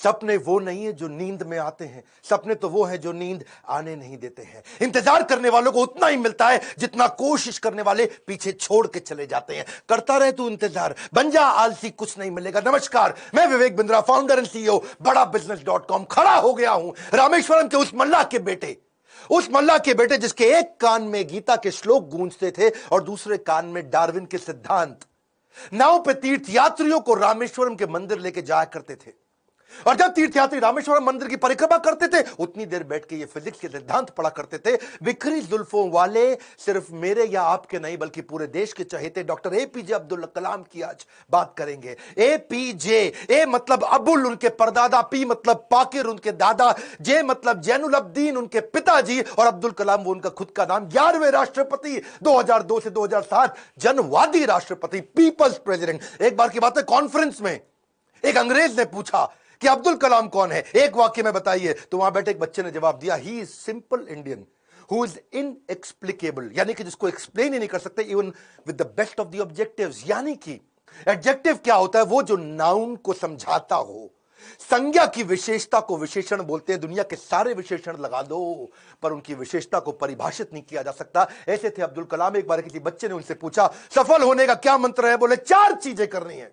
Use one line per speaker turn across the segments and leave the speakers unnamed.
सपने वो नहीं है जो नींद में आते हैं, सपने तो वो है जो नींद आने नहीं देते हैं। इंतजार करने वालों को उतना ही मिलता है जितना कोशिश करने वाले पीछे छोड़ के चले जाते हैं। करता रहे तू इंतजार, बन जा आलसी, कुछ नहीं मिलेगा। नमस्कार, मैं Vivek Bindra, founder and CEO बड़ा बिजनेस.com। खड़ा हो गया हूं रामेश्वरम के उस मल्लाह के बेटे जिसके एक कान में गीता के श्लोक गूंजते थे और दूसरे कान में डार्विन के सिद्धांत। नाव पे तीर्थ यात्रियों को रामेश्वरम के मंदिर लेके जाया करते थे, और जब तीर्थयात्री रामेश्वरम मंदिर की परिक्रमा करते थे उतनी देर बैठ के ये फिजिक्स के सिद्धांत पढ़ा करते थे। बिखरी जुल्फों वाले सिर्फ मेरे या आपके नहीं बल्कि पूरे देश के चहेते डॉक्टर एपीजे अब्दुल कलाम की आज बात करेंगे। एपीजे, ए मतलब अबुल उनके परदादा, पी मतलब पाकिर उनके दादा, जे मतलब जैनुल अब्दीन उनके पिताजी, और अब्दुल कलाम वो उनका खुद का नाम। 11वें राष्ट्रपति, 2002 से 2007 जनवादी राष्ट्रपति, पीपल्स प्रेसिडेंट। एक बार की बात है, कॉन्फ्रेंस में एक अंग्रेज ने पूछा कि अब्दुल कलाम कौन है, एक वाक्य में बताइए। तो वहां बैठे एक बच्चे ने जवाब दिया, he is simple Indian who is inexplicable, यानी कि जिसको एक्सप्लेन ही नहीं कर सकते even with the best of the objectives. यानी कि एडजेक्टिव क्या होता है, वो जो नाउन को समझाता हो। संज्ञा की विशेषता को विशेषण बोलते हैं। दुनिया के सारे विशेषण लगा दो पर उनकी विशेषता को परिभाषित नहीं किया जा सकता। ऐसे थे अब्दुल कलाम। एक बार किसी बच्चे ने उनसे पूछा, सफल होने का क्या मंत्र है? बोले 4 चीजें करनी है,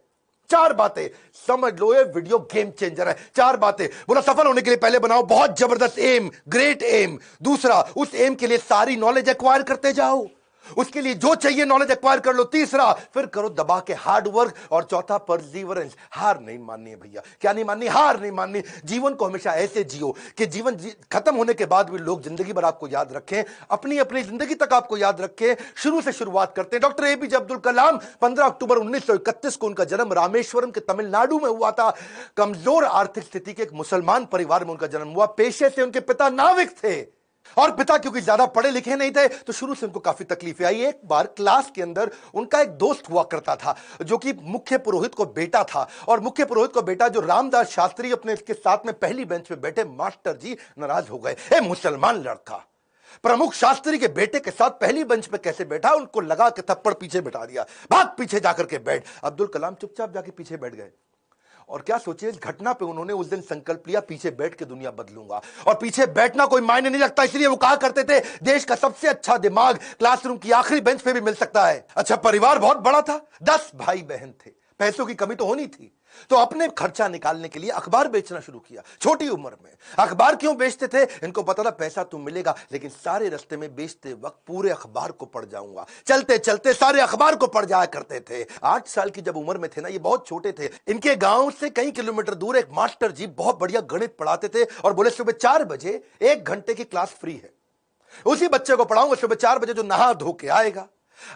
4 बातें। समझ लो, ये वीडियो गेम चेंजर है। 4 बातें। बोला, सफल होने के लिए पहले बनाओ बहुत जबरदस्त एम, ग्रेट एम। दूसरा, उस एम के लिए सारी नॉलेज एक्वायर करते जाओ, उसके लिए जो चाहिए नॉलेज एक्वायर कर लो। तीसरा, फिर करो दबा के हार्ड वर्क। और चौथा, परसीवरेंस। हार नहीं माननी है भैया। क्या नहीं माननी? हार नहीं माननी। जीवन को हमेशा ऐसे जियो कि जीवन खत्म होने के बाद भी लोग जिंदगी भर आपको याद रखें, अपनी अपनी जिंदगी तक आपको याद रखें। शुरू से शुरुआत करते हैं। डॉक्टर एपीजे अब्दुल कलाम, 15 अक्टूबर 1931 को उनका जन्म रामेश्वरम के तमिलनाडु में हुआ था। कमजोर आर्थिक स्थिति के एक मुसलमान परिवार में उनका जन्म हुआ। पेशे से उनके पिता नाविक थे, और पिता क्योंकि ज्यादा पढ़े लिखे नहीं थे तो शुरू से उनको काफी तकलीफें आई। एक बार क्लास के अंदर उनका एक दोस्त हुआ करता था जो कि मुख्य पुरोहित को बेटा था, और मुख्य पुरोहित को बेटा जो रामदास शास्त्री अपने इसके साथ में पहली बेंच पे बैठे मास्टर जी नाराज हो गए। ए मुसलमान लड़का प्रमुख शास्त्री के बेटे के साथ पहली बेंच पे कैसे बैठा? उनको लगा के थप्पड़ पीछे बैठा दिया, भाग पीछे जाकर के बैठ। अब्दुल कलाम चुपचाप जाके पीछे बैठ गए। और क्या सोचिए, इस घटना पे उन्होंने उस दिन संकल्प लिया, पीछे बैठ के दुनिया बदलूंगा। और पीछे बैठना कोई मायने नहीं रखता, इसलिए वो कहा करते थे, देश का सबसे अच्छा दिमाग क्लासरूम की आखिरी बेंच पे भी मिल सकता है। अच्छा, परिवार बहुत बड़ा था, 10 भाई बहन थे, पैसों की कमी तो होनी थी, तो अपने खर्चा निकालने के लिए अखबार बेचना शुरू किया। छोटी उम्र में अखबार क्यों बेचते थे? इनको पता था पैसा तो मिलेगा, लेकिन सारे रास्ते में बेचते वक्त पूरे अखबार को पढ़ जाऊंगा। चलते चलते सारे अखबार को पढ़ जाया करते थे। 8 साल की जब उम्र में थे ना, ये बहुत छोटे थे, इनके गांव से कई किलोमीटर दूर एक मास्टर जी बहुत बढ़िया गणित पढ़ाते थे और बोले सुबह 4 बजे 1 घंटे की क्लास फ्री है, उसी बच्चे को पढ़ाऊंगा सुबह 4 बजे जो नहा धो के आएगा।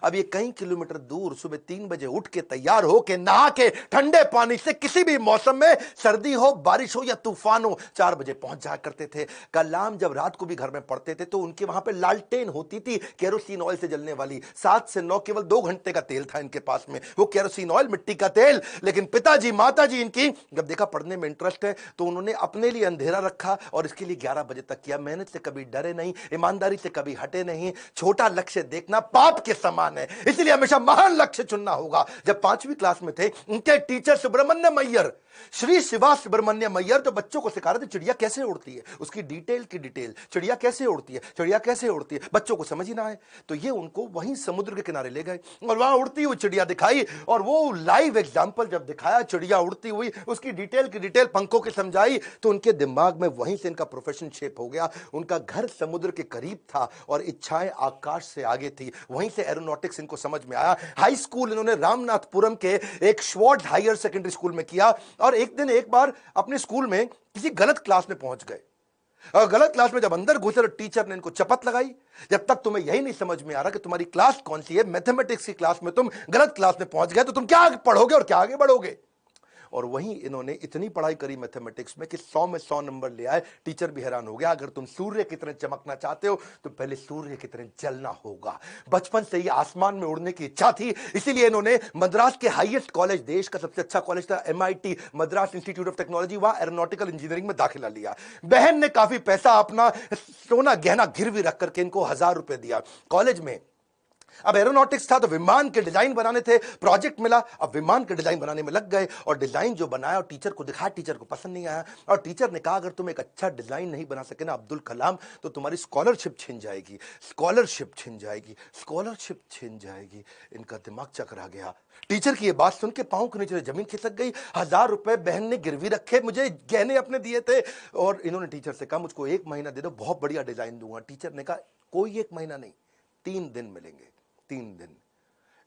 अब ये कई किलोमीटर दूर सुबह 3 बजे उठ के तैयार हो के नहा के ठंडे पानी से किसी भी मौसम में, सर्दी हो बारिश हो या तूफान हो, 4 बजे पहुंच जाया करते थे। कलाम जब रात को भी घर में पढ़ते थे तो उनके वहां पे लालटेन होती थी, केरोसिन ऑयल से जलने वाली। 7 से 9 केवल 2 घंटे का तेल था इनके पास में, वो केरोसिन ऑयल, मिट्टी का तेल। लेकिन पिताजी माताजी इनकी जब देखा पढ़ने में इंटरेस्ट है तो उन्होंने अपने लिए अंधेरा रखा और इसके लिए 11 बजे तक किया। मेहनत से कभी डरे नहीं, ईमानदारी से कभी हटे नहीं। छोटा लक्ष्य देखना पाप के समान है, इसलिए हमेशा महान लक्ष्य चुनना होगा। जब 5वीं क्लास में थे, उनके टीचर सुब्रमण्यम अय्यर, श्री शिवा सुब्रमण्यम अय्यर, जो बच्चों को सिखा रहे थे चिड़िया कैसे उड़ती है, उसकी डिटेल की डिटेल, चिड़िया कैसे उड़ती है, चिड़िया कैसे उड़ती है, बच्चों को समझ ही ना आए तो ये उनको वहीं समुद्र के किनारे ले गए और वहां उड़ती हुई चिड़िया दिखाई। और वो लाइव एग्जाम्पल जब दिखाया चिड़िया उड़ती हुई, उसकी डिटेल की डिटेल पंखों की समझाई, तो उनके दिमाग में वहीं से इनका प्रोफेशन शेप हो गया। उनका घर समुद्र के करीब था और इच्छाएं आकाश से आगे थी, वहीं से एरोनॉटिक्स इनको समझ में आया। हाई स्कूल इन्होंने रामनाथपुरम के एक श्वार्ट्ज हायर सेकेंडरी स्कूल में किया। और एक बार अपने स्कूल में किसी गलत क्लास में पहुंच गए, और गलत क्लास में जब अंदर घुसे तो टीचर ने इनको चपत लगाई, जब तक तुम्हें यही नहीं समझ में आ रहा कि तुम्हारी क्लास कौन सी है, मैथमेटिक्स की क्लास में तुम गलत क्लास में पहुंच गए तो तुम क्या पढ़ोगे और क्या आगे बढ़ोगे। और वहीं इन्होंने इतनी पढ़ाई करी मैथमेटिक्स में कि 100 में 100 नंबर ले आए। टीचर भी हैरान हो गया, अगर तुम सूर्य की तरह चमकना चाहते हो तो पहले सूर्य की तरह जलना होगा। बचपन से ही आसमान में उड़ने की इच्छा थी, इसीलिए इन्होंने मद्रास के हाईएस्ट कॉलेज, देश का सबसे अच्छा कॉलेज था MIT, Madras institute of technology, वहां एरोनॉटिकल इंजीनियरिंग में दाखिला लिया। बहन ने काफी पैसा अपना सोना गहना गिरवी रख करके इनको 1000 रुपए दिया। कॉलेज में अब एरोनॉटिक्स था तो विमान के डिजाइन बनाने थे, प्रोजेक्ट मिला, अब विमान के डिजाइन बनाने में लग गए और डिजाइन जो बनाया और टीचर को दिखाया, टीचर को पसंद नहीं आया और टीचर ने कहा अगर तुम एक अच्छा डिजाइन नहीं बना सके ना अब्दुल कलाम तो तुम्हारी स्कॉलरशिप छिन जाएगी, स्कॉलरशिप छिन जाएगी, स्कॉलरशिप छिन जाएगी। इनका दिमाग चकरा गया। टीचर की ये बात सुन के पांव के नीचे जमीन खिसक गई। 1000 रुपए बहन ने गिरवी रखे, मुझे गहने अपने दिए थे और इन्होंने टीचर से कहा मुझको 1 महीना दे दो, बहुत बढ़िया डिजाइन दूंगा। टीचर ने कहा कोई 1 महीना नहीं, 3 दिन मिलेंगे, 3 दिन।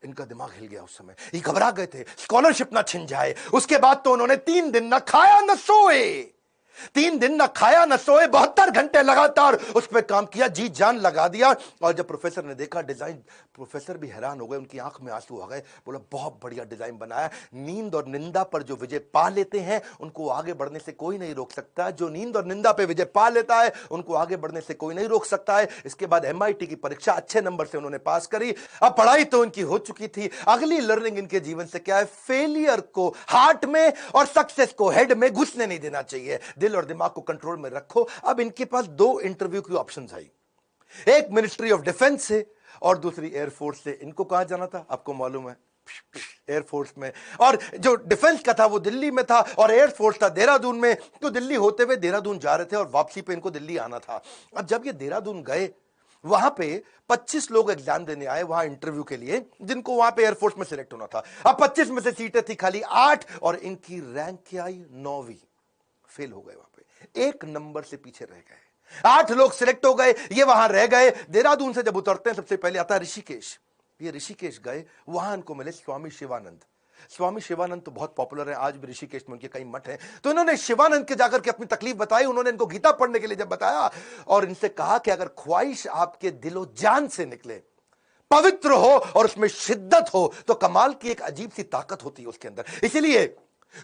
इनका दिमाग हिल गया उस समय, ये घबरा गए थे स्कॉलरशिप ना छिन जाए। उसके बाद तो उन्होंने 3 दिन ना खाया ना सोए, 3 दिन ना खाया ना सोए, 72 घंटे लगातार उस पर काम किया, जी जान लगा दिया। और जब प्रोफेसर ने देखा डिजाइन, प्रोफेसर भी हैरान हो गए, उनकी आंख में आंसू आ गए। बोला बहुत बढ़िया डिजाइन बनाया। नींद और निंदा पर जो विजय पा लेते हैं उनको आगे बढ़ने से कोई नहीं रोक सकता। जो नींद और निंदा पे विजय पा लेता है उनको आगे बढ़ने से कोई नहीं रोक सकता है। इसके बाद MIT की परीक्षा अच्छे नंबर से उन्होंने पास करी। अब पढ़ाई तो उनकी हो चुकी थी। अगली लर्निंग इनके जीवन से क्या है? फेलियर को हार्ट में और सक्सेस को हेड में घुसने नहीं देना चाहिए। दिल और दिमाग को कंट्रोल में रखो। अब इनके पास 2 इंटरव्यू की ऑप्शंस आई, एक मिनिस्ट्री ऑफ डिफेंस से और दूसरी एयरफोर्स से। इनको कहां जाना था आपको मालूम है? एयरफोर्स में। और जो डिफेंस का था वो दिल्ली में था और एयरफोर्स था देहरादून में। तो दिल्ली होते हुए देहरादून जा रहे थे और वापसी पे इनको दिल्ली आना था। अब जब ये देहरादून गए, वहां पे 25 लोग एग्जाम देने आए वहां इंटरव्यू के लिए, जिनको वहां पे एयरफोर्स में सिलेक्ट होना था। अब 25 में से सीटें थी खाली 8 और इनकी रैंक क्या आई? 9वीं। फेल हो गए, वहां पे 1 नंबर से पीछे रह गए। 8 लोग सिलेक्ट हो गए, ये वहां रह गए। देहरादून से जब उतरते हैं सबसे पहले आता है ऋषिकेश। ये ऋषिकेश गए, वहां इनको मिले स्वामी शिवानंद। स्वामी शिवानंद तो बहुत पॉपुलर है, आज भी ऋषिकेश में उनके कई मठ हैं। तो इन्होंने शिवानंद के जाकर के अपनी तकलीफ बताई। उन्होंने इनको गीता पढ़ने के लिए जब बताया और इनसे कहा कि अगर ख्वाहिश आपके दिलो जान से निकले, पवित्र हो और उसमें शिद्दत हो, तो कमाल की एक अजीब सी ताकत होती है उसके अंदर। इसीलिए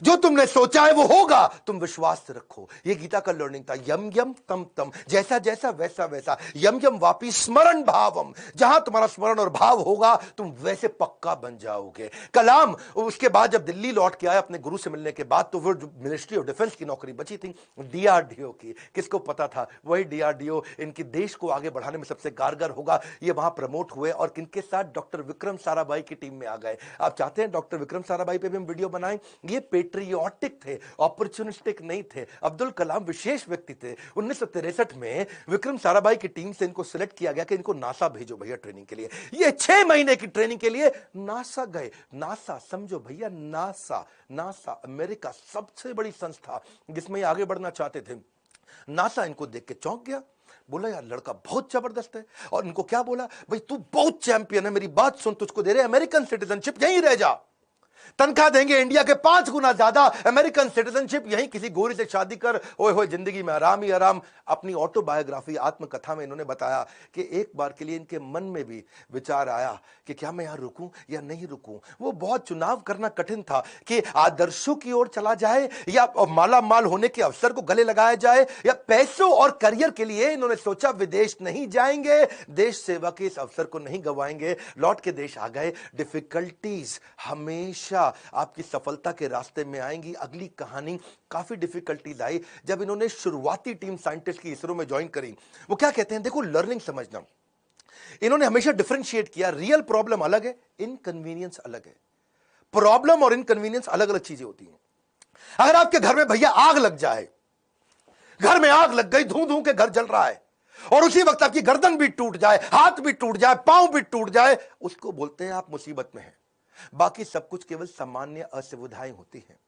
जो तुमने सोचा है वो होगा, तुम विश्वास रखो। ये गीता का लर्निंग था। यम यम तम तम, जैसा जैसा वैसा वैसा। यम यम वापी स्मरण भावम, जहां तुम्हारा स्मरण और भाव होगा तुम वैसे पक्का बन जाओगे। कलाम उसके बाद जब दिल्ली लौट के आए अपने गुरु से मिलने के बाद, तो वो मिनिस्ट्री ऑफ डिफेंस की नौकरी बची थी DRDO की। किसको पता था? वही DRDO इनके देश को आगे बढ़ाने में सबसे कारगर होगा। ये वहां प्रमोट हुए और किनके साथ? डॉक्टर विक्रम साराभाई की टीम में आ गए। आप चाहते हैं डॉक्टर विक्रम साराभाई पे भी हम वीडियो बनाएं? ये पेट्रियोटिक थे, अपॉर्चुनिस्टिक नहीं थे। अब्दुल कलाम विशेष व्यक्ति थे। 1963 में विक्रम साराभाई की टीम से इनको सिलेक्ट किया गया कि इनको नासा भेजो भैया ट्रेनिंग के लिए। ये 6 महीने की ट्रेनिंग के लिए नासा गए। नासा समझो भैया, नासा, नासा अमेरिका सबसे बड़ी संस्था जिसमें ये आगे बढ़ना चाहते थे। नासा इनको देख के चौंक गया, बोला यार लड़का बहुत जबरदस्त है। और इनको क्या बोला? भाई तू बहुत चैंपियन है, मेरी बात सुन, तुझको दे रहे अमेरिकन सिटीजनशिप, यहीं रह जा, तनख्वाह देंगे इंडिया के 5 गुना ज्यादा, अमेरिकन सिटीजनशिप, यहीं किसी गोरी से शादी कर, ओए होए जिंदगी में आराम ही आराम। अपनी ऑटोबायोग्राफी आत्मकथा में इन्होंने बताया कि एक बार के लिए इनके मन में भी विचार आया कि क्या मैं यहां रुकूं या नहीं रुकूं। वो बहुत चुनाव करना कठिन था कि आदर्शों की ओर चला जाए या माला माल होने के अवसर को गले लगाया जाए या पैसों और करियर के लिए इन्होंने सोचा विदेश नहीं जाएंगे, देश सेवा के इस अवसर को नहीं गवाएंगे। लौट के देश आ गए। डिफिकल्टीज हमेशा आपकी सफलता के रास्ते में आएंगी। अगली कहानी काफी डिफिकल्टीज आई जब इन्होंने शुरुआती टीम साइंटिस्ट की इसरो में ज्वाइन करी। वो क्या कहते हैं, देखो लर्निंग समझना, इन्होंने हमेशा डिफरेंशिएट किया। रियल प्रॉब्लम अलग है, इनकन्वीनियंस अलग है। प्रॉब्लम और इनकन्वीनियंस अलग अलग चीजें होती हैं। अगर आपके घर में भैया आग लग जाए, घर में आग लग गई, धू धू के घर जल रहा है और उसी वक्त आपकी गर्दन भी टूट जाए, हाथ भी टूट जाए, पांव भी टूट जाए, उसको बोलते हैं आप मुसीबत में हैं। बाकी सब कुछ केवल सामान्य असुविधाएं होती हैं।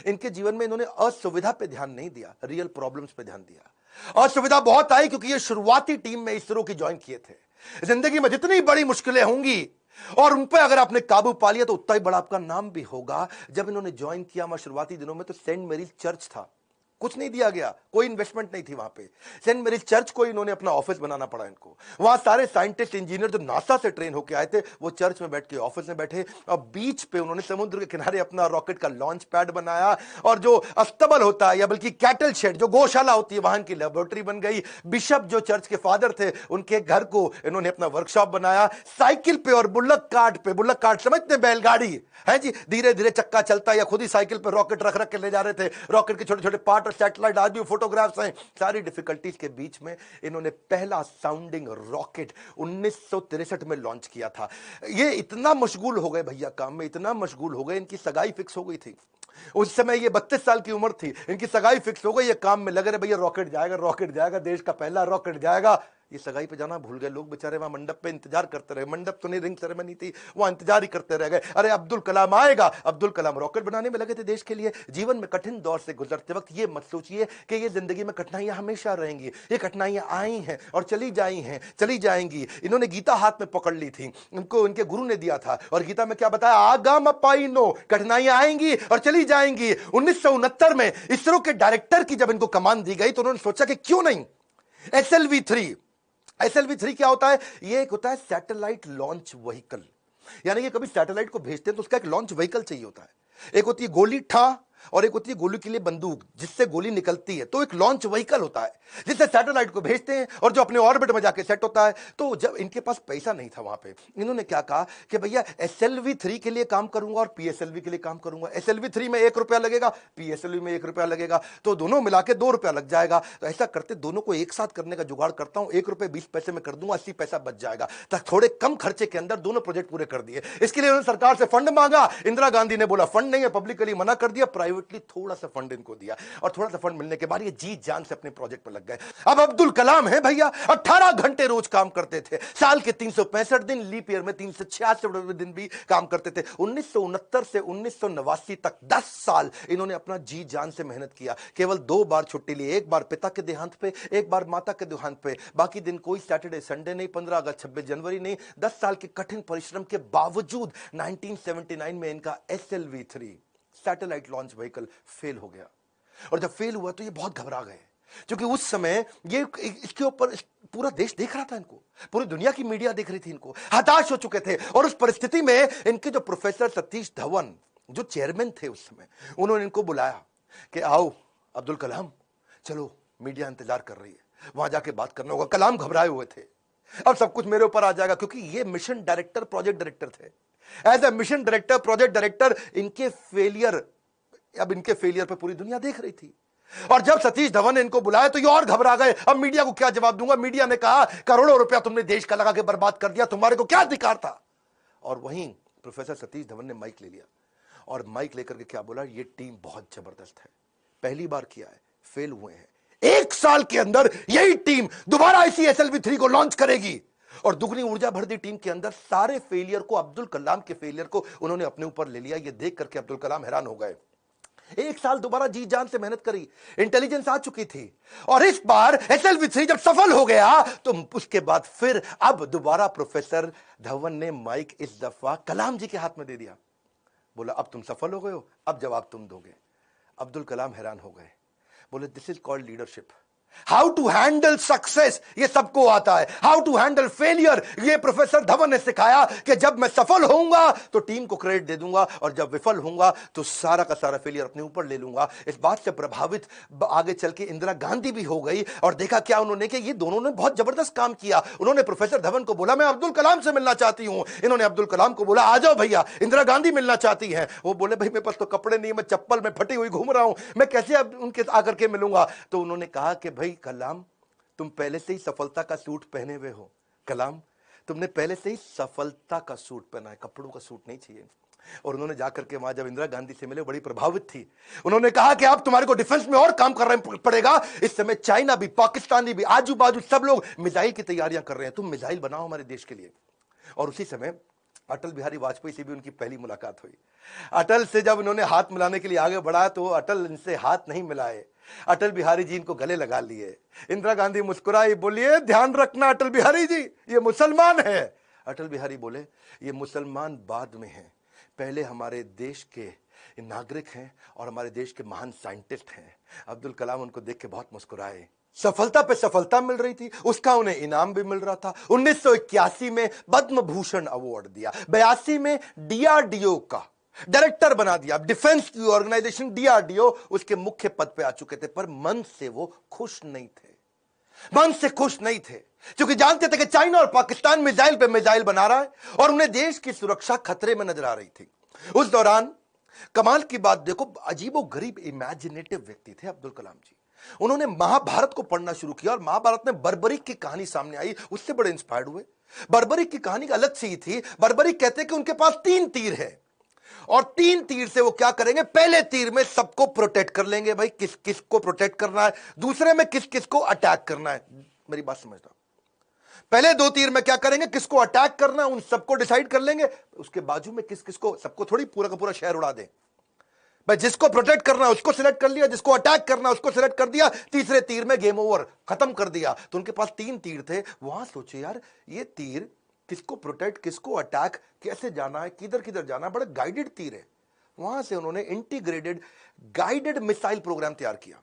इनके जीवन में इन्होंने असुविधा पे ध्यान नहीं दिया, रियल प्रॉब्लम्स पे ध्यान दिया। असुविधा बहुत आई क्योंकि ये शुरुआती टीम में इसरो की ज्वाइन किए थे। जिंदगी में जितनी बड़ी मुश्किलें होंगी और उन पे अगर आपने काबू पा लिया तो उतना ही बड़ा आपका नाम भी होगा। जब इन्होंने ज्वाइन किया शुरुआती दिनों में तो सेंट मेरीज चर्च था, कुछ नहीं दिया गया, कोई इन्वेस्टमेंट नहीं थी वहां पे। सेंट मेरीज चर्च को इन्होंने अपना ऑफिस बनाना पड़ा इनको। वहां सारे साइंटिस्ट इंजीनियर जो नासा से ट्रेन होकर आए थे वो चर्च में बैठ के ऑफिस में बैठे और बीच पे उन्होंने समुद्र के किनारे अपना रॉकेट का लॉन्च पैड बनाया और जो अस्तबल होता है या बल्कि कैटल शेड जो गौशाला होती है वहां की लेबोरेटरी बन गई। बिशप जो चर्च के फादर थे उनके घर को इन्होंने अपना वर्कशॉप बनाया। साइकिल पे और बुल्लक कार्ट समझते बैलगाड़ी है जी, धीरे धीरे चक्का चलता या खुद ही साइकिल पे रॉकेट रख रख के ले जा रहे थे। रॉकेट के छोटे छोटे पार्ट चार्टर सैटेलाइट, आज भी फोटोग्राफ्स हैं। सारी डिफिकल्टीज के बीच में इन्होंने पहला साउंडिंग रॉकेट 1963 में लॉन्च किया था। ये इतना मशगूल हो गए भैया काम में, इतना मशगूल हो गए, इनकी सगाई फिक्स हो गई थी। उस समय ये 32 साल की उम्र थी, इनकी सगाई फिक्स हो गई, ये काम में लगे रहे, भैया रॉकेट जाएगा, रॉकेट जाएगा, देश का पहला रॉकेट जाएगा। ये सगाई पे जाना भूल गए लोग बेचारे, वहां मंडप पे इंतजार करते रहे। मंडप तो नहीं, रिंग सेरेमनी थी, वहां इंतजार ही करते रह गए। अरे अब्दुल कलाम आएगा, अब्दुल कलाम रॉकेट बनाने में लगे थे देश के लिए। जीवन में कठिन दौर से गुजरते वक्त ये मत सोचिए कि ये जिंदगी में कठिनाइयां हमेशा रहेंगी। ये कठिनाइयां आई हैं और चली जाई हैं, चली जाएंगी। इन्होंने गीता हाथ में पकड़ ली थी, इनको इनके गुरु ने दिया था, और गीता में क्या बताया, आगाम पाई नो, कठिनाइयां आएंगी और चली जाएंगी। 1969 में इसरो के डायरेक्टर की जब इनको कमान दी गई तो उन्होंने सोचा कि क्यों नहीं SLV-3। SLV-3 क्या होता है? ये एक होता है सैटेलाइट लॉन्च व्हीकल, यानी कि कभी सैटेलाइट को भेजते हैं तो उसका एक लॉन्च व्हीकल चाहिए होता है। एक होती है गोली ठा और एक होती है गोली के लिए बंदूक जिससे गोली निकलती है, तो एक लॉन्च व्हीकल होता है जिससे सैटेलाइट को भेजते हैं और जो अपने ऑर्बिट में जाके सेट होता है। तो जब इनके पास पैसा नहीं था वहां पे, इन्होंने क्या कहा कि भैया SLV-3 के लिए काम करूंगा और PSLV के लिए काम करूंगा। SLV-3 में 1 रुपया लगेगा, PSLV में 1 रुपया लगेगा, तो दोनों मिला के 2 रुपया लग जाएगा। तो ऐसा करते दोनों को एक साथ करने का जुगाड़ करता हूं, 1 रुपये 20 पैसे में कर दूंगा, 80 पैसा बच जाएगा। तो थोड़े कम खर्चे के अंदर दोनों प्रोजेक्ट पूरे कर दिए। इसके लिए उन्होंने सरकार से फंड मांगा, इंदिरा गांधी ने बोला फंड नहीं है, पब्लिकली मना कर दिया, प्राइवेटली थोड़ा सा फंड इनको दिया, और थोड़ा सा फंड मिलने के बाद ये जी जान से अपने प्रोजेक्ट पर लग गए। अब अब्दुल कलाम है भैया, 18 घंटे रोज काम करते थे, साल के 365 दिन, लीप ईयर में 366 दिन भी काम करते थे। 1969 से 1989 तक 10 साल इन्होंने अपना जी जान से मेहनत किया। केवल 2 बार छुट्टी ली, एक बार पिता के देहांत पे, एक बार माता के देहांत पे। बाकी दिन कोई सैटरडे संडे नहीं, 15 अगस्त 26 जनवरी नहीं। 10 साल के कठिन परिश्रम के बावजूद 1979 में इनका SLV-3 satellite launch vehicle fail हो गया। और जब फेल हुआ तो ये बहुत घबरा गए, क्योंकि उस समय ये इसके ऊपर पूरा देश देख रहा था इनको, पूरी दुनिया की मीडिया देख रही थी इनको, हताश हो चुके थे। और उस परिस्थिति में इनके जो प्रोफेसर सतीश धवन जो चेयरमैन थे उस समय, उन्होंने इनको बुलाया कि आओ अब्दुल कलाम, चलो मीडिया इंतजार कर रही है, वहां जाके बात करना होगा। कलाम घबराए हुए थे, अब सब कुछ मेरे ऊपर आ जाएगा, क्योंकि ये मिशन डायरेक्टर, प्रोजेक्ट डायरेक्टर थे। As a mission director, project director, इनके फेलियर पे पूरी दुनिया देख रही थी। और जब सतीश धवन ने इनको बुलाया तो ये और घबरा गए, अब मीडिया को क्या जवाब दूंगा। मीडिया ने कहा करोड़ों रुपया तुमने देश का लगा के बर्बाद कर दिया, तुम्हारे को क्या अधिकार था। और वहीं प्रोफेसर सतीश धवन ने माइक ले लिया और माइक लेकर के क्या बोला, ये टीम बहुत जबरदस्त है, पहली बार किया है, फेल हुए हैं, 1 साल के अंदर यही टीम दोबारा इसी SLV-3 को लॉन्च करेगी। और दुगनी ऊर्जा भर दी टीम के अंदर। सारे फेलियर को, अब्दुल कलाम के फेलियर को उन्होंने अपने ऊपर ले लिया। ये देख करके अब्दुल कलाम हैरान हो गए। 1 साल दोबारा जी जान से मेहनत करी, इंटेलिजेंस आ चुकी थी, और इस बार SLV-3 जब सफल हो गया तो उसके बाद फिर अब दोबारा प्रोफेसर धवन ने माइक इस दफा कलाम जी के हाथ में दे दिया। बोला अब तुम सफल हो गए हो, अब जवाब तुम दोगे। अब्दुल कलाम हैरान हो गए, बोले this is called leadership. How to handle success ये सबको आता है, हाउ टू हैंडल फेलियर ये प्रोफेसर धवन ने सिखाया कि जब मैं सफल होऊंगा तो टीम को क्रेडिट दे दूंगा, और जब विफल होऊंगा तो सारा का सारा फेलियर अपने ऊपर ले लूंगा। इस बात से प्रभावित आगे चल के इंदिरा गांधी भी हो गई, और देखा क्या उन्होंने कि ये दोनों ने बहुत जबरदस्त काम किया। उन्होंने प्रोफेसर धवन को बोला मैं अब्दुल कलाम से मिलना चाहती हूं, इन्होंने अब्दुल कलाम को बोला आ जाओ भैया, इंदिरा गांधी मिलना चाहती हैं। वो बोले भाई मेरे पास तो कपड़े नहीं, मैं चप्पल में फटी हुई घूम रहा हूं, मैं कैसे अब उनके आकर के मिलूंगा। तो उन्होंने कहा कि भाई कलाम तुम पहले से ही सफलता का सूट पहने हुए हो, कलाम तुमने पहले से ही सफलता का सूट पहना है, कपड़ों का सूट नहीं चाहिए। और उन्होंने जाकर के वहां जब इंदिरा गांधी से मिले, बड़ी प्रभावित थी। उन्होंने कहा कि अब तुम्हारे को डिफेंस में और काम करना पड़ेगा। इस समय चाइना भी, पाकिस्तानी भी, आजू बाजू सब लोग मिसाइल की तैयारियां कर रहे हैं, तुम मिसाइल बनाओ हमारे देश के लिए। और उसी समय अटल बिहारी वाजपेयी से भी उनकी पहली मुलाकात हुई। अटल से जब उन्होंने हाथ मिलाने के लिए आगे बढ़ा तो अटल इनसे हाथ नहीं मिलाए, अटल बिहारी जी इनको गले लगा लिए। इंदिरा गांधी मुस्कुराई, बोलिए ध्यान रखना अटल बिहारी जी ये मुसलमान है। अटल बिहारी बोले ये मुसलमान बाद में हैं, पहले हमारे देश के नागरिक हैं और हमारे देश के महान साइंटिस्ट हैं। अब्दुल कलाम उनको देख के बहुत मुस्कुराए। सफलता पे सफलता मिल रही थी, उसका उन्हें इनाम भी मिल रहा था। 1981 में पद्म भूषण अवार्ड दिया, 82 में DRDO का डायरेक्टर बना दिया। डिफेंस की ऑर्गेनाइजेशन DRDO उसके मुख्य पद पे आ चुके थे, पर मन से वो खुश नहीं थे, मन से खुश नहीं थे, क्योंकि जानते थे कि चाइना और पाकिस्तान मिसाइल पे मिसाइल बना रहा है और उन्हें देश की सुरक्षा खतरे में नजर आ रही थी। उस दौरान कमाल की बात देखो, अजीबो गरीब इमेजिनेटिव व्यक्ति थे अब्दुल कलाम जी। उन्होंने महाभारत को पढ़ना शुरू किया और महाभारत में बर्बरीक की कहानी सामने आई, उससे बड़े इंस्पायर्ड हुए। बर्बरीक की कहानी अलग से ही थी। बर्बरीक कहते हैं कि उनके पास 3 तीर है और 3 तीर से वो क्या करेंगे, पहले तीर में सबको प्रोटेक्ट कर लेंगे, भाई किस किस को प्रोटेक्ट करना है, दूसरे में किस किस को अटैक करना है। मेरी बात समझना, पहले 2 तीर में क्या करेंगे, किसको अटैक करना है उन सबको डिसाइड कर लेंगे, उसके बाजू में किस किस को, सबको थोड़ी पूरा का पूरा शहर उड़ा दें भाई। जिसको प्रोटेक्ट करना है उसको सिलेक्ट कर लिया, जिसको अटैक करना है उसको सिलेक्ट कर दिया, तीसरे तीर में गेम ओवर, खत्म कर दिया। तो उनके पास 3 तीर थे। वहां सोचे यार ये तीर किसको प्रोटेक्ट किसको अटैक कैसे जाना है, किधर किधर जाना है, बड़े गाइडेड तीर है। वहां से उन्होंने इंटीग्रेटेड गाइडेड मिसाइल प्रोग्राम तैयार किया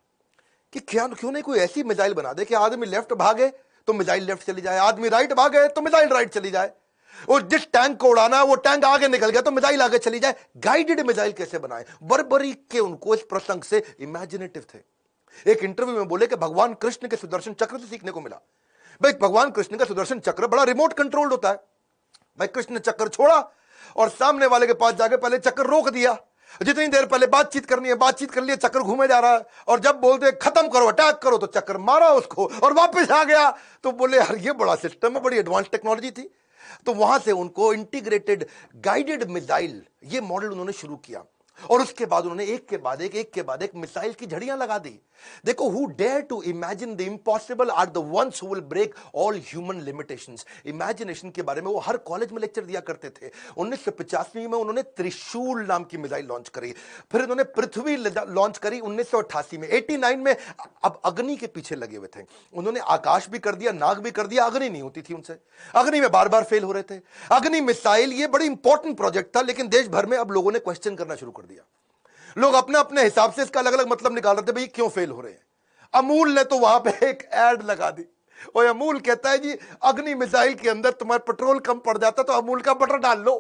कि क्यों नहीं कोई ऐसी मिसाइल बना दे कि आदमी लेफ्ट भागे तो मिसाइल लेफ्ट चली जाए, आदमी राइट भागे तो मिसाइल राइट चली जाए, और जिस टैंक को उड़ाना है वो टैंक आगे निकल गया तो मिसाइल आगे चली जाए। गाइडेड मिसाइल कैसे बनाए, बर्बरीक के उनको इस प्रसंग से इमेजिनेटिव थे। एक इंटरव्यू में बोले कि भगवान कृष्ण के सुदर्शन चक्र से सीखने को मिला। भाई भगवान कृष्ण का सुदर्शन चक्र बड़ा रिमोट कंट्रोल्ड होता है। भाई कृष्ण ने चक्कर छोड़ा और सामने वाले के पास जाके पहले चक्कर रोक दिया, जितनी देर पहले बातचीत करनी है बातचीत कर लिया, चक्कर घूमे जा रहा है, और जब बोलते खत्म करो अटैक करो तो चक्कर मारा उसको और वापस आ गया। तो बोले यार ये बड़ा सिस्टम है, बड़ी एडवांस टेक्नोलॉजी थी। तो वहां से उनको इंटीग्रेटेड गाइडेड मिसाइल ये मॉडल उन्होंने शुरू किया और उसके बाद उन्होंने एक के बाद एक मिसाइल की झड़ियां लगा दी। देखो, who dare to imagine the impossible are the ones who will break all human limitations. Imagination के बारे में वो हर कॉलेज में लेक्चर दिया करते थे। 1985 में उन्होंने त्रिशूल नाम की मिसाइल लॉन्च करी, फिर उन्होंने पृथ्वी लॉन्च करी 1988 में। 89 में अब अग्नि के पीछे लगे हुए थे। उन्होंने आकाश भी कर दिया, नाग भी कर दिया, अग्नि नहीं होती थी उनसे, अग्नि में बार बार फेल हो रहे थे। अग्नि मिसाइल ये बड़ी इंपॉर्टेंट प्रोजेक्ट था, लेकिन देश भर में अब लोगों ने क्वेश्चन करना शुरू कर दिया। लोग अपने अपने हिसाब से इसका अलग अलग मतलब निकाल रहे थे, भाई क्यों फेल हो रहे हैं। अमूल ने तो वहां पे एक एड लगा दी और अमूल कहता है जी अग्नि मिसाइल के अंदर तुम्हारा पेट्रोल कम पड़ जाता तो अमूल का बटर डाल लो।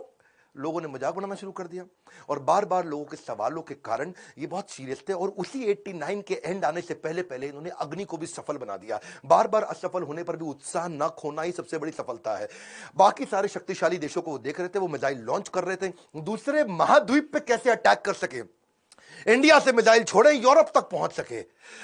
लोगों ने मजाक बनाना शुरू कर दिया और बार बार लोगों के सवालों के कारण ये बहुत सीरियस थे। और उसी 89 के एंड आने से पहले पहले इन्होंने अग्नि को भी सफल बना दिया। बार बार असफल होने पर भी उत्साह न खोना ही सबसे बड़ी सफलता है। बाकी सारे शक्तिशाली देशों को वो देख रहे थे, वो मिसाइल लॉन्च कर रहे थे, दूसरे महाद्वीप पे कैसे अटैक कर सके, इंडिया से मिसाइल छोड़े यूरोप तक पहुंच सके,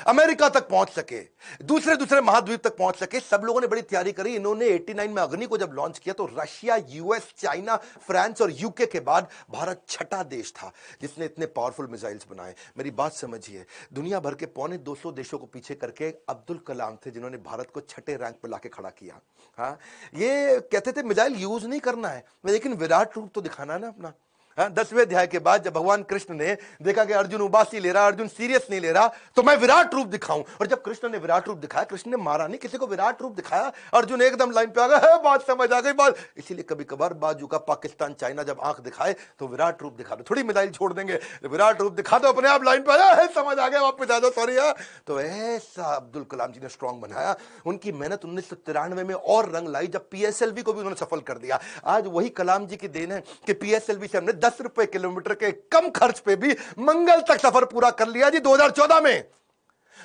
अमेरिका तक पहुंच सके, दूसरे महाद्वीप तक पहुंच सके। सब लोगों ने बड़ी तैयारी करी। इन्होंने 89 में अग्नि को जब लॉन्च किया तो रशिया, यूएस, चाइना, फ्रांस और यूके के बाद भारत छठा देश था जिसने इतने पावरफुल मिसाइल्स बनाए। मेरी बात समझिए, दुनिया भर के 250 देशों को पीछे करके अब्दुल कलाम थे जिन्होंने भारत को छठे रैंक पर लाके खड़ा किया। हाँ, ये कहते थे मिसाइल यूज नहीं करना है, लेकिन विराट रूप तो दिखाना है ना अपना। 10वें अध्याय के बाद जब भगवान कृष्ण ने देखा कि अर्जुन उबासी ले रहा, अर्जुन सीरियस नहीं ले रहा, तो मैं विराट रूप दिखाऊं। और जब कृष्ण ने विराट रूप दिखाया, कृष्ण ने मारा नहीं किसी को, विराट रूप दिखाया, अर्जुन एकदम लाइन पे आ गया, बात समझ आ गई बात। इसीलिए कभी कभार बाजू का पाकिस्तान, चाइना जब आंख दिखाए तो विराट रूप दिखा दो, थोड़ी मिसाइल छोड़ देंगे, विराट रूप दिखा दो, अपने आप लाइन पे आया, समझ आ गया, वापस आ दो, सॉरी। तो ऐसा अब्दुल कलाम जी ने स्ट्रांग बनाया। उनकी मेहनत 1993 में और रंग लाई जब पीएसएलवी को भी उन्होंने सफल कर दिया। आज वही कलाम जी की देन है कि पीएसएलवी से हमने 10 रुपए किलोमीटर के कम खर्च पे भी मंगल तक सफर पूरा कर लिया जी। 2014 में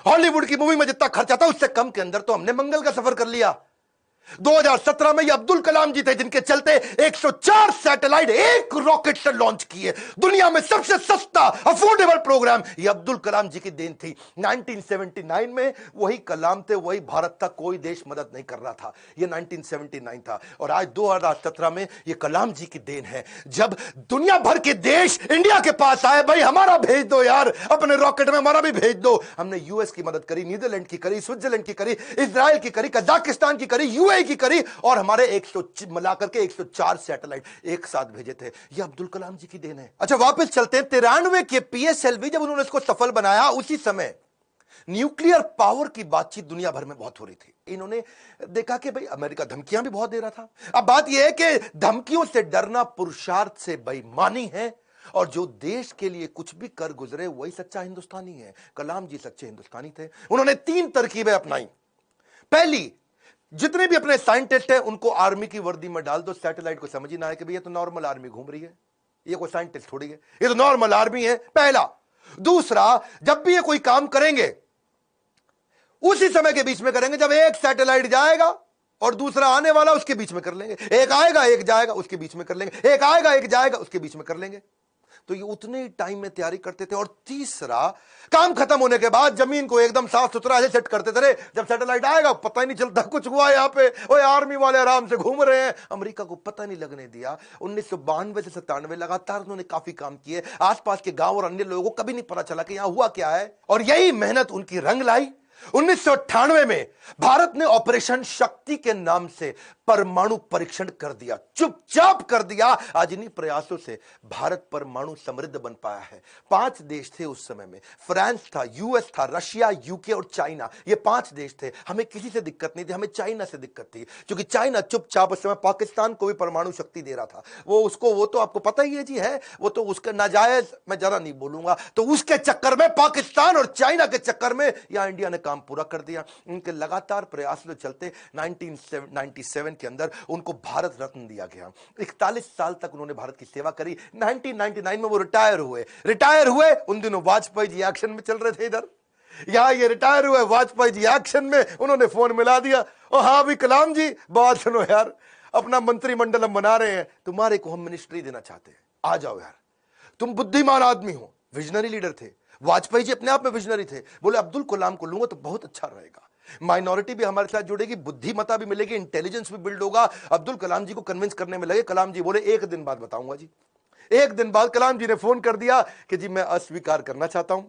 हॉलीवुड की मूवी में जितना खर्चा था उससे कम के अंदर तो हमने मंगल का सफर कर लिया। 2017 में ये अब्दुल कलाम जी थे जिनके चलते 104 सैटेलाइट एक रॉकेट से लॉन्च किए। दुनिया में सबसे सस्ता अफोर्डेबल प्रोग्राम ये अब्दुल कलाम जी की देन थी। 1979 में वही कलाम थे, वही भारत था, कोई देश मदद नहीं कर रहा था। ये 1979 था और आज 2017 में ये कलाम जी की देन है जब दुनिया भर के देश इंडिया के पास आए, भाई हमारा भेज दो यार, अपने रॉकेट में हमारा भी भेज दो। हमने यूएस की मदद करी, नीदरलैंड की करी, स्विट्जरलैंड की करी, इजराइल की करी, कजाकिस्तान की करी, यूएई की करी और हमारे 100 मिलाकर के 104 सैटेलाइट एक साथ भेजे थे। ये अब्दुल कलाम जी की देन है। अच्छा वापस चलते हैं 93 के पीएसएलवी जब उन्होंने इसको सफल बनाया, उसी समय न्यूक्लियर पावर की बातचीत दुनिया भर में बहुत हो रही थी। इन्होंने देखा कि भाई अमेरिका धमकियां भी बहुत दे रहा था। अब बात यह है कि धमकियों से डरना पुरुषार्थ से बेईमानी है और जो देश के लिए कुछ भी कर गुजरे वही सच्चा हिंदुस्तानी है। कलाम जी सच्चे हिंदुस्तानी थे। उन्होंने 3 तरकीबें अपनाई। पहली, जितने भी अपने साइंटिस्ट हैं उनको आर्मी की वर्दी में डाल दो, सैटेलाइट को समझ ही ना आए कि भैया तो नॉर्मल आर्मी घूम रही है, ये कोई साइंटिस्ट थोड़ी है, ये तो नॉर्मल आर्मी है। पहला। दूसरा, जब भी ये कोई काम करेंगे उसी समय के बीच में करेंगे जब एक सैटेलाइट जाएगा और दूसरा आने वाला, उसके बीच में कर लेंगे। एक आएगा एक जाएगा, उसके बीच में कर लेंगे। एक आएगा एक जाएगा, उसके बीच में कर लेंगे। तो ये उतने ही टाइम में तैयारी करते थे। और तीसरा, काम खत्म होने के बाद जमीन को एकदम साफ सुथरा ऐसे सेट करते थे, जब सैटेलाइट आएगा पता ही नहीं चलता कुछ हुआ यहाँ पे, ओए आर्मी वाले आराम से घूम रहे हैं। अमेरिका को पता नहीं लगने दिया। 1992 से 97 लगातार उन्होंने काफी काम किए। आसपास के गांव और अन्य लोगों को कभी नहीं पता चला कि यहां हुआ क्या है, और यही मेहनत उनकी रंग लाई। 1998 में भारत ने ऑपरेशन शक्ति के नाम से परमाणु परीक्षण कर दिया, चुपचाप कर दिया। आज इन्हीं प्रयासों से भारत परमाणु समृद्ध बन पाया है। 5 देश थे उस समय में, फ्रांस था, यूएस था, रशिया, यूके और चाइना। ये 5 देश थे। हमें किसी से दिक्कत नहीं थी, हमें चाइना से दिक्कत थी, क्योंकि चाइना चुपचाप उस समय पाकिस्तान को भी परमाणु शक्ति दे रहा था। वो तो आपको पता ही है जी, है वो तो उसका नाजायज, मैं जरा नहीं बोलूंगा। तो उसके चक्कर में, पाकिस्तान और चाइना के चक्कर में यहां इंडिया ने काम पूरा कर दिया। उनके लगातार प्रयास जो चलते 1997 के अंदर उनको भारत रत्न दिया गया। 41 साल तक उन्होंने भारत की सेवा करी। 1999 में वो रिटायर हुए। उन दिनों वाजपेयी जी एक्शन में चल रहे थे इधर, यहां ये रिटायर हुए, वाजपेयी जी एक्शन में। उन्होंने फोन मिला दिया, ओ हाँ भी कलाम जी, बात सुनो यार, अपना मंत्रिमंडल हम बना रहे हैं, तुम्हारे को हम मिनिस्ट्री देना चाहते हैं, आ जाओ यार। तुम बुद्धिमान आदमी हो, विजनरी लीडर थे। वाजपेयी जी अपने आप में विजनरी थे। बोले अब्दुल कलाम को लूंगा तो बहुत अच्छा रहेगा, माइनॉरिटी भी हमारे साथ जुड़ेगी, बुद्धिमता भी मिलेगी, इंटेलिजेंस भी बिल्ड होगा। अब्दुल कलाम जी को कन्विंस करने में लगे। कलाम जी बोले 1 दिन बाद बताऊंगा जी। 1 दिन बाद कलाम जी ने फोन कर दिया कि जी मैं अस्वीकार करना चाहता हूं,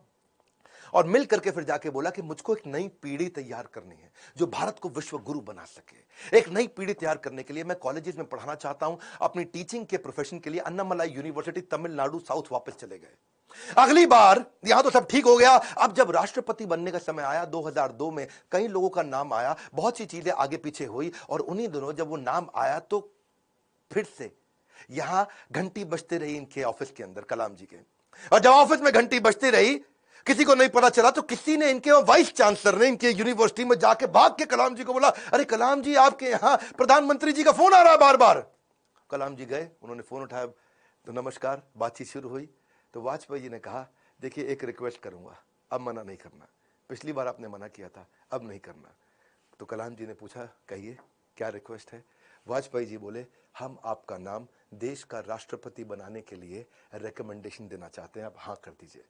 और मिल करके फिर जाके बोला कि मुझको एक नई पीढ़ी तैयार करनी है जो भारत को विश्व गुरु बना सके। एक नई पीढ़ी तैयार करने के लिए मैं कॉलेजेस में पढ़ाना चाहता हूं। अपनी टीचिंग के प्रोफेशन के लिए अन्नामलाई यूनिवर्सिटी तमिलनाडु साउथ वापस चले गए। अगली बार यहां तो सब ठीक हो गया। अब जब राष्ट्रपति बनने का समय आया 2002 में, कई लोगों का नाम आया, बहुत सी चीजें आगे पीछे हुई, और उन्हीं दिनों जब वो नाम आया तो फिर से यहां घंटी बजती रही इनके ऑफिस के अंदर, कलाम जी के। और जब ऑफिस में घंटी बजती रही, किसी को नहीं पता चला, तो किसी ने, इनके वाइस चांसलर ने इनके यूनिवर्सिटी में जाके भाग के कलाम जी को बोला, अरे कलाम जी आपके यहां प्रधानमंत्री जी का फोन आ रहा है बार बार। कलाम जी गए, उन्होंने फोन उठाया, तो नमस्कार, बातचीत शुरू हुई। तो वाजपेयी जी ने कहा, देखिए एक रिक्वेस्ट करूंगा, अब मना नहीं करना, पिछली बार आपने मना किया था, अब नहीं करना। तो कलाम जी ने पूछा, कहिए क्या रिक्वेस्ट है। वाजपेयी जी बोले, हम आपका नाम देश का राष्ट्रपति बनाने के लिए रिकमेंडेशन देना चाहते हैं, आप हाँ कर दीजिए।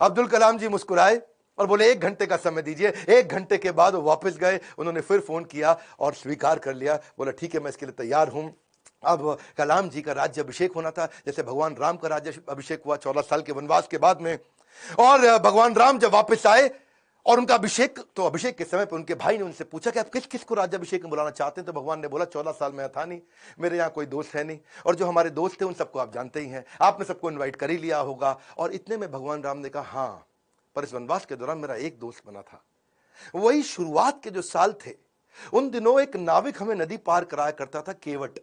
अब्दुल कलाम जी मुस्कुराए और बोले 1 घंटे का समय दीजिए। 1 घंटे के बाद वो वापस गए, उन्होंने फिर फोन किया और स्वीकार कर लिया। बोला ठीक है, मैं इसके लिए तैयार हूं। अब कलाम जी का राज्य अभिषेक होना था, जैसे भगवान राम का राज्य अभिषेक हुआ 14 साल के वनवास के बाद में। और भगवान राम जब वापस आए और उनका अभिषेक, तो अभिषेक के समय पर उनके भाई ने उनसे पूछा कि आप किस किस को राज्याभिषेक में बुलाना चाहते हैं। तो भगवान ने बोला 14 साल में था नहीं, मेरे यहाँ कोई दोस्त है नहीं, और जो हमारे दोस्त थे उन सबको आप जानते ही हैं, आपने सबको इन्वाइट कर ही लिया होगा। और इतने में भगवान राम ने कहा, हाँ, पर इस वनवास के दौरान मेरा एक दोस्त बना था। वही शुरुआत के जो साल थे, उन दिनों एक नाविक हमें नदी पार कराया करता था, केवट।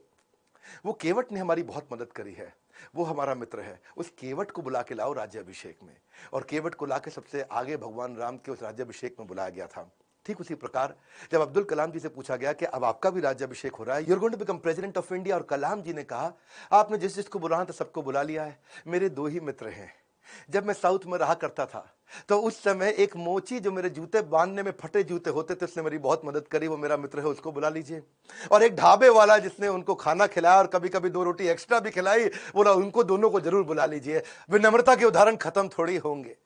वो केवट ने हमारी बहुत मदद करी है, वो हमारा मित्र है। उस केवट को बुला के लाओ राज्याभिषेक में। और केवट को लाके सबसे आगे भगवान राम के उस राज्याभिषेक में बुलाया गया था। ठीक उसी प्रकार जब अब्दुल कलाम जी से पूछा गया कि अब आपका भी राज्याभिषेक हो रहा है, you are going to become president of India, और कलाम जी ने कहा, आपने जिस जिसको बुलाना था सबको बुला लिया है। मेरे 2 ही मित्र हैं। जब मैं साउथ में रहा करता था तो उस समय एक मोची, जो मेरे जूते बांधने में फटे जूते होते थे, उसने मेरी बहुत मदद करी, वो मेरा मित्र है, उसको बुला लीजिए। और एक ढाबे वाला जिसने उनको खाना खिलाया और कभी कभी 2 रोटी एक्स्ट्रा भी खिलाई, बोला उनको दोनों को जरूर बुला लीजिए। विनम्रता के उदाहरण खत्म थोड़ी होंगे।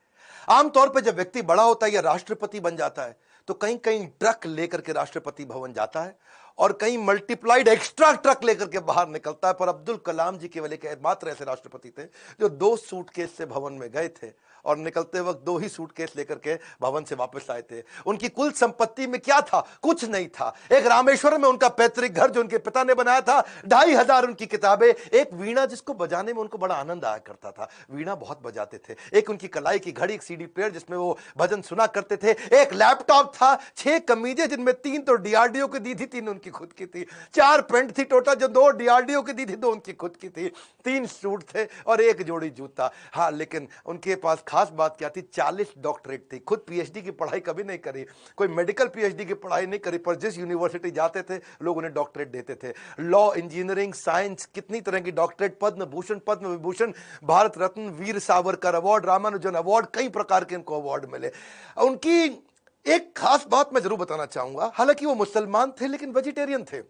आमतौर पर जब व्यक्ति बड़ा होता है या राष्ट्रपति बन जाता है तो कहीं कहीं ट्रक लेकर के राष्ट्रपति भवन जाता है, और कहीं मल्टीप्लाइड एक्स्ट्रा ट्रक लेकर के बाहर निकलता है। पर अब्दुल कलाम जी केवल एक मात्र ऐसे राष्ट्रपति थे जो 2 सूटकेस से भवन में गए थे, और निकलते वक्त 2 ही सूटकेस लेकर के भवन से वापस आए थे। उनकी कुल संपत्ति में क्या था? कुछ नहीं था। एक रामेश्वरम में उनका पैतृक घर जो उनके पिता ने बनाया था, 2500 उनकी किताबें, एक वीणा जिसको बजाने में उनको बड़ा आनंद आया करता था, वीणा बहुत बजाते थे, एक उनकी कलाई की घड़ी, एक सीडी प्लेयर जिसमें वो भजन सुना करते थे, एक लैपटॉप था, 6 कमीजें जिनमें 3 तो डीआरडीओ की दी थी, 3 उनकी खुद की थी, 4 पेंट थी टोटल, जो 2 डीआरडीओ की दी थी, 2 उनकी खुद की थी, 3 सूट थे और 1 जोड़ी जूता। हाँ, लेकिन उनके पास खास बात क्या थी? 40 डॉक्टरेट थी। खुद पीएचडी की पढ़ाई कभी नहीं करी, कोई मेडिकल पीएचडी की पढ़ाई नहीं करी, पर जिस यूनिवर्सिटी जाते थे लोग उन्हें डॉक्टरेट देते थे। लॉ, इंजीनियरिंग, साइंस, कितनी तरह की doctorate, Padma Bhushan, Padma Vibhushan, Bharat Ratna, Veer Savarkar award, Ramanujan award, कई प्रकार के इनको अवार्ड मिले। उनकी एक खास बात मैं जरूर बताना चाहूंगा, हालांकि वो मुसलमान थे लेकिन वेजिटेरियन थे।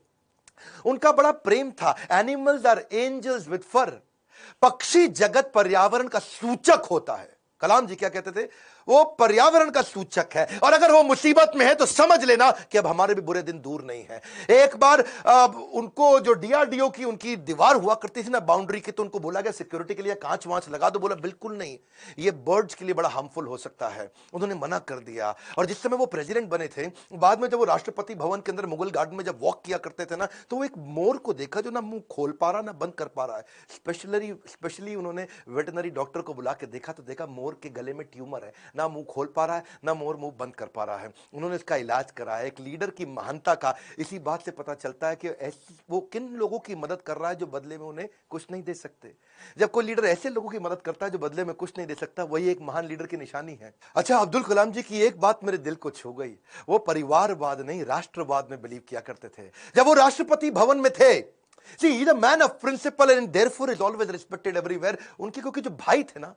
उनका बड़ा प्रेम था, एनिमल्स आर एंजल्स विद फर। पक्षी जगत पर्यावरण का सूचक होता है। कलाम जी क्या कहते थे? वो पर्यावरण का सूचक है, और अगर वो मुसीबत में है तो समझ लेना कि अब हमारे भी बुरे दिन दूर नहीं है। एक बार उनको जो डीआरडीओ की उनकी दीवार हुआ करती थी ना बाउंड्री की, तो उनको बोला गया सिक्योरिटी के लिए कांच वांच लगा दो। बोला बिल्कुल नहीं, ये बर्ड्स के लिए बड़ा हार्मफुल हो सकता है। उन्होंने मना कर दिया। और जिस समय वो प्रेसिडेंट बने थे, बाद में जब वो राष्ट्रपति भवन के अंदर मुगल गार्डन में जब वॉक किया करते थे ना, तो वो एक मोर को देखा जो ना मुंह खोल पा रहा ना बंद कर पा रहा है। स्पेशली उन्होंने वेटनरी डॉक्टर को बुला के देखा, तो देखा मोर के गले में ट्यूमर है, ना मुंह खोल पा रहा है ना मोर मुंह बंद कर पा रहा है। उन्होंने इसका इलाज कराया। एक लीडर की महानता का इसी बात से पता चलता है कि वो किन लोगों की मदद कर रहा है जो बदले में उन्हें कुछ नहीं दे सकते। जब कोई लीडर ऐसे लोगों की मदद करता है जो बदले में कुछ नहीं दे सकता, वही एक महान लीडर की निशानी है। अच्छा, अब्दुल कलाम जी की एक बात मेरे दिल को छू गई। वो परिवारवाद नहीं, राष्ट्रवाद में बिलीव किया करते थे। जब वो राष्ट्रपति भवन में थे, See, he's a man of principle and therefore is always respected everywhere. उनके क्योंकि जो भाई थे ना,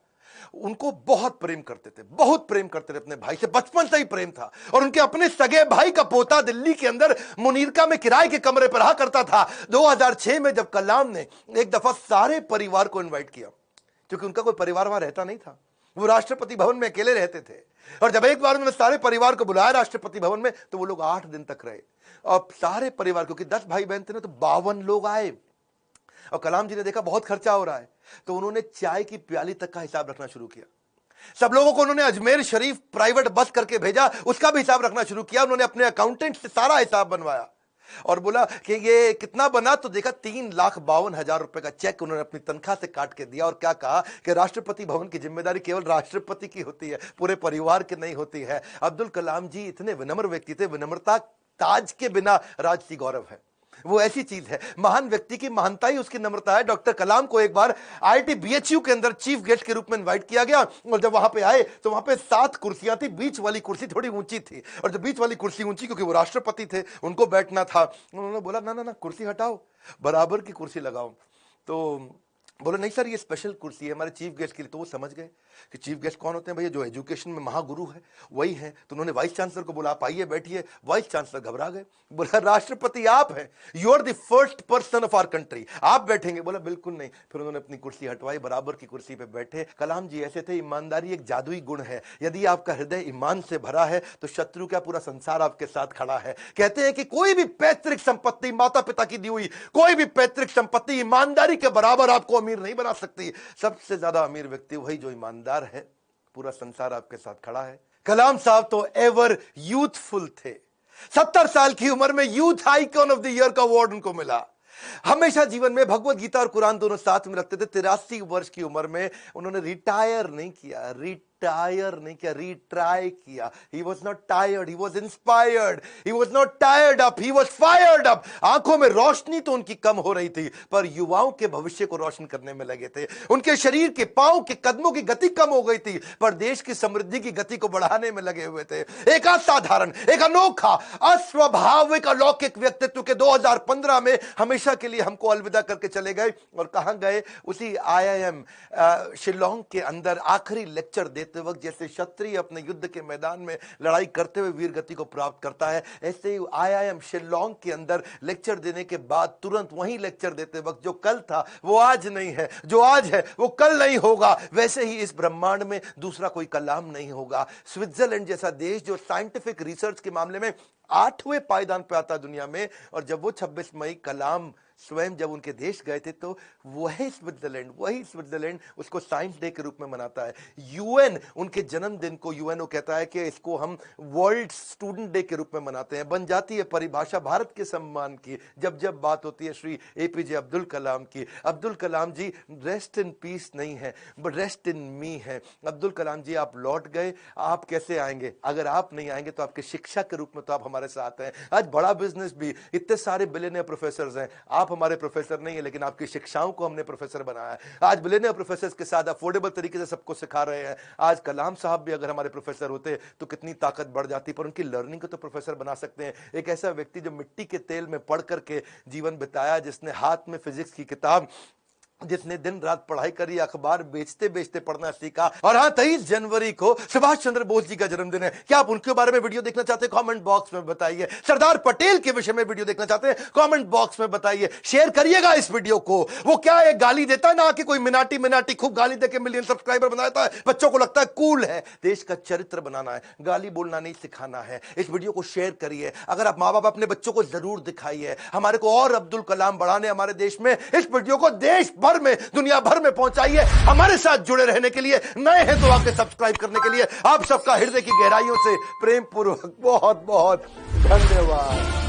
उनको बहुत प्रेम करते थे, बहुत प्रेम करते थे अपने भाई से, बचपन से ही प्रेम था। और उनके अपने सगे भाई का पोता दिल्ली के अंदर मुनीरका में किराए के कमरे पर रहा करता था। 2006 में जब कलाम ने एक दफा सारे परिवार को इनवाइट किया, क्योंकि उनका कोई परिवार वहां रहता नहीं था, वो राष्ट्रपति भवन में अकेले रहते थे। और जब एक बार उन्होंने सारे परिवार को बुलाया राष्ट्रपति भवन में, तो वो लोग 8 दिन तक रहे। और सारे परिवार, क्योंकि 10 भाई बहन थे ना, तो 52 लोग आए। और कलाम जी ने देखा बहुत खर्चा हो रहा है, तो उन्होंने चाय की प्याली तक का हिसाब रखना शुरू किया। सब लोगों को उन्होंने अजमेर शरीफ प्राइवेट बस करके भेजा, उसका भी हिसाब रखना शुरू किया। उन्होंने अपने अकाउंटेंट से सारा हिसाब बनवाया और बोला कि ये कितना बना, तो देखा 3,52,000 रुपए का चेक उन्होंने अपनी तनख्वाह से काट के दिया। और क्या कहा कि राष्ट्रपति भवन की जिम्मेदारी केवल राष्ट्रपति की होती है, पूरे परिवार की नहीं होती है। अब्दुल कलाम जी इतने विनम्र व्यक्ति थे। विनम्रता ताज के बिना राजसी गौरव है, वो ऐसी चीज है। महान व्यक्ति की महानता ही उसकी नम्रता है। डॉक्टर कलाम को एक बार आईआईटी बीएचयू के अंदर चीफ गेस्ट के रूप में इनवाइट किया गया, और जब वहां पे आए तो वहां पे 7 कुर्सियां थी। बीच वाली कुर्सी थोड़ी ऊंची थी, और जब बीच वाली कुर्सी ऊंची, क्योंकि वो राष्ट्रपति थे, उनको बैठना था। उन्होंने बोला ना ना ना, कुर्सी हटाओ, बराबर की कुर्सी लगाओ। तो बोले नहीं सर, ये स्पेशल कुर्सी है हमारे चीफ गेस्ट के लिए। तो वो समझ गए कि चीफ गेस्ट कौन होते हैं भैया, जो एजुकेशन में महागुरु है वही है। तो उन्होंने वाइस चांसलर को बोला आप आइए बैठिए। वाइस चांसलर घबरा गए, बोला राष्ट्रपति आप हैं, you are the first person of our country, आप बैठेंगे। बोला बिल्कुल नहीं। फिर उन्होंने अपनी कुर्सी हटवाई, बराबर की कुर्सी पे बैठे। कलाम जी ऐसे थे, ईमानदारी एक जादुई गुण है। यदि आपका हृदय ईमान से भरा है तो शत्रु का पूरा संसार आपके साथ खड़ा है। कहते हैं कि कोई भी पैतृक संपत्ति, माता पिता की दी हुई कोई भी पैतृक संपत्ति ईमानदारी के बराबर आपको अमीर नहीं बना सकती। सबसे ज्यादा अमीर व्यक्ति वही जो ईमानदार है, पूरा संसार आपके साथ खड़ा है। कलाम साहब तो एवर यूथफुल थे। 70 साल की उम्र में youth icon of the year का अवार्ड उनको मिला। हमेशा जीवन में भगवत गीता और कुरान दोनों साथ में रखते थे। 83 वर्ष की उम्र में उन्होंने रिटायर नहीं किया, रिट्राई किया। He was not tired, he was inspired, he was not tired up, he was fired up। आंखों में रोशनी तो उनकी कम हो रही थी, पर युवाओं के भविष्य को रोशन करने में लगे थे। उनके शरीर के पांव के कदमों की गति कम हो गई थी, पर देश की समृद्धि की गति को बढ़ाने में लगे हुए थे। एक असाधारण, एक अनोखा, अस्वाभाविक, अलौकिक व्यक्तित्व के 2015 में हमेशा के लिए हमको अलविदा करके चले गए। और कहां गए? उसी IIM शिलोंग के अंदर आखिरी लेक्चर देते वक्त, जैसे क्षत्रिय अपने युद्ध के मैदान में लड़ाई करते हुए वीर गति को प्राप्त करता है, ऐसे ही IIM शिलोंग के अंदर लेक्चर देने के बाद तुरंत वहीं लेक्चर देते वक्त, जो कल था वो आज नहीं है, जो आज है वो कल नहीं होगा, वैसे ही इस ब्रह्मांड में दूसरा कोई कलाम नहीं होगा। स्विट्जरलैंड जैसा देश जो साइंटिफिक रिसर्च के मामले में 8वें पायदान पे आता दुनिया में, और जब वो 26 मई कलाम स्वयं जब उनके देश गए थे, तो वही स्विट्जरलैंड उसको साइंस डे के रूप में मनाता है। यूएन उनके जन्मदिन को यूएनओ कहता है कि इसको हम वर्ल्ड स्टूडेंट डे के रूप में मनाते हैं। बन जाती है परिभाषा भारत के सम्मान की जब जब बात होती है श्री APJ अब्दुल कलाम की। अब्दुल कलाम जी रेस्ट इन पीस नहीं है, बट रेस्ट इन मी है। अब्दुल कलाम जी आप लौट गए, आप कैसे आएंगे? अगर आप नहीं आएंगे तो आपके शिक्षा के रूप में तो आप हमारे साथ हैं। आज बड़ा बिजनेस भी, इतने सारे बिलियनियर प्रोफेसर हैं, आप हमारे प्रोफेसर नहीं है, लेकिन आपकी शिक्षाओं को हमने प्रोफेसर बनाया है। आज बिलियनियर प्रोफेसर के साथ अफोर्डेबल तरीके से सबको सिखा रहे हैं। आज कलाम साहब भी अगर हमारे प्रोफेसर होते तो कितनी ताकत बढ़ जाती, पर उनकी लर्निंग को तो प्रोफेसर बना सकते हैं। एक ऐसा व्यक्ति जो मिट्टी के तेल में पढ़ करके जीवन बिताया, जिसने हाथ में फिजिक्स की किताब जिसने दिन रात पढ़ाई करी, अखबार बेचते बेचते पढ़ना सीखा। और हाँ, 23 जनवरी को सुभाष चंद्र बोस जी का जन्मदिन है। क्या आप उनके बारे में वीडियो देखना चाहते हैं? कमेंट बॉक्स में बताइए। सरदार पटेल के विषय में वीडियो देखना चाहते हैं? कमेंट बॉक्स में बताइए। शेयर करिएगा इस वीडियो को। वो क्या है, गाली देता है ना कि कोई मिनाटी मिनाटी खूब गाली देके मिलियन सब्सक्राइबर बनाता है, बच्चों को लगता है कूल है। देश का चरित्र बनाना है, गाली बोलना नहीं सिखाना है। इस वीडियो को शेयर करिए। अगर आप माँ बाप अपने बच्चों को जरूर दिखाइए। हमारे को और अब्दुल कलाम बढ़ाने हमारे देश में। इस वीडियो को देश भर में, दुनिया भर में पहुंचाइए। हमारे साथ जुड़े रहने के लिए, नए हैं तो आके सब्सक्राइब करने के लिए आप सबका हृदय की गहराइयों से प्रेम पूर्वक बहुत बहुत धन्यवाद।